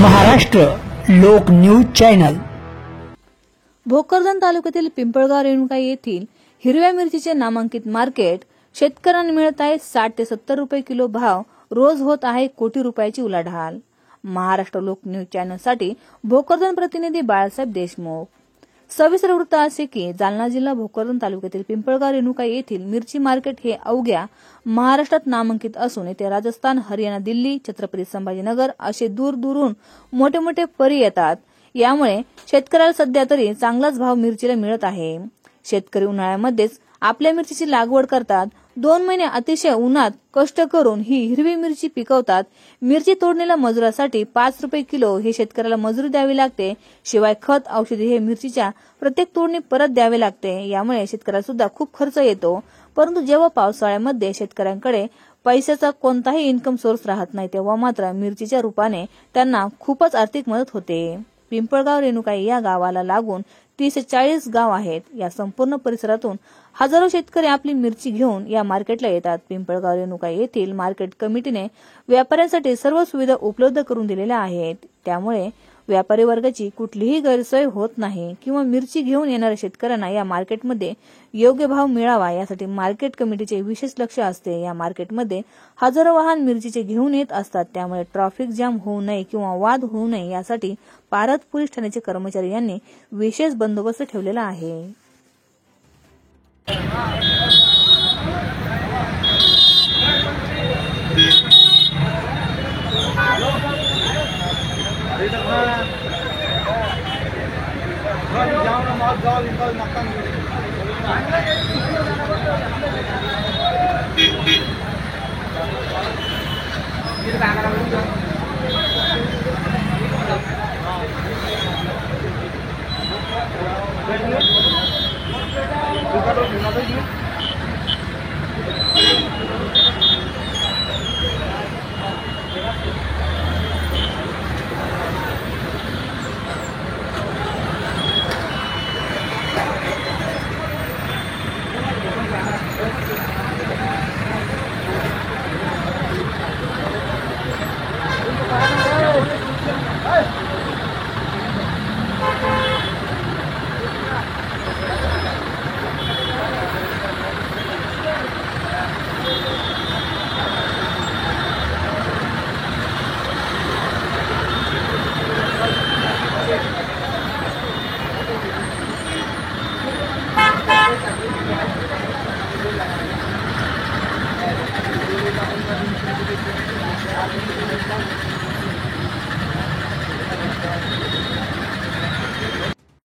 महाराष्ट्र लोक news channel. Bhokardan तालुक्यातील पिंपळगाव रेणुका येथील हिरव्या मिरचीचे नामांकित मार्केट शेतकऱ्यांना मिळत आहे 60 ते 70 रुपये किलो भाव। रोज होत आहे कोटी रुपयाची उलाढाल। महाराष्ट्र लोक न्यूज चॅनलसाठी भोकरदन प्रतिनिधी बाळासाहेब देशमुख। सविस्तर वृत्त असे की जालना जिल्हा भोकरदन तालुक्यातील पिंपळगाव रेणुका येथील मिरची मार्केट हे अवघ्या महाराष्ट्रात नामांकित असून येथे राजस्थान, हरियाणा, दिल्ली, छत्रपती संभाजीनगर असे दूर-दूरून मोठे मोठे परी येतात। यामुळे शेतकऱ्याला सध्या तरी चांगलाच भाव मिरचीला मिळत आहे। शेतकरी उन्हाळ्यामध्येच आपल्या मिरचीची लागवड करतात। 2 महिने अतिशय उन्हात कष्ट करून ही हिरवी मिरची पिकवतात। मिरची तोडणीला मजुरासाठी 5 रुपये किलो हे शेतकऱ्याला मजुरी द्यावी लागते। शिवाय खत, औषधी हे मिरचीच्या प्रत्येक तोडणी परत द्यावे लागते। यामुळे शेतकऱ्याला सुद्धा खूप खर्च येतो। परंतु जेव्हा पावसाळ्यामध्ये शेतकऱ्यांकडे पैशाचा कोणताही इन्कम सोर्स राहत नाही तेव्हा मात्र मिरचीच्या रूपाने त्यांना खूपच आर्थिक मदत होते। पिंपळगाव रेणुका या गावाला लागून 30 ते 40 गाव आहेत। या संपूर्ण परिसरातून हजारो शेतकरी आपली मिरची घेऊन या मार्केटला येतात। पिंपळगाव रेणुका येथील मार्केट कमिटीने व्यापाऱ्यांसाठी सर्व सुविधा उपलब्ध करून दिलेल्या आहेत। त्यामुळे व्यापारी वर्गाची कुठलीही गैरसोय होत नाही किंवा मिरची घेऊन येणाऱ्या शेतकऱ्यांना या मार्केटमध्ये योग्य भाव मिळावा यासाठी मार्केट कमिटीचे विशेष लक्ष असते। या मार्केटमध्ये हजारो वाहन मिरचीचे घेऊन येत असतात। त्यामुळे ट्रॅफिक जाम होऊ नये किंवा वाद होऊ नये यासाठी पारत पोलीस ठाण्याचे कर्मचारी यांनी विशेष बंदोबस्त ठेवलेला आहे।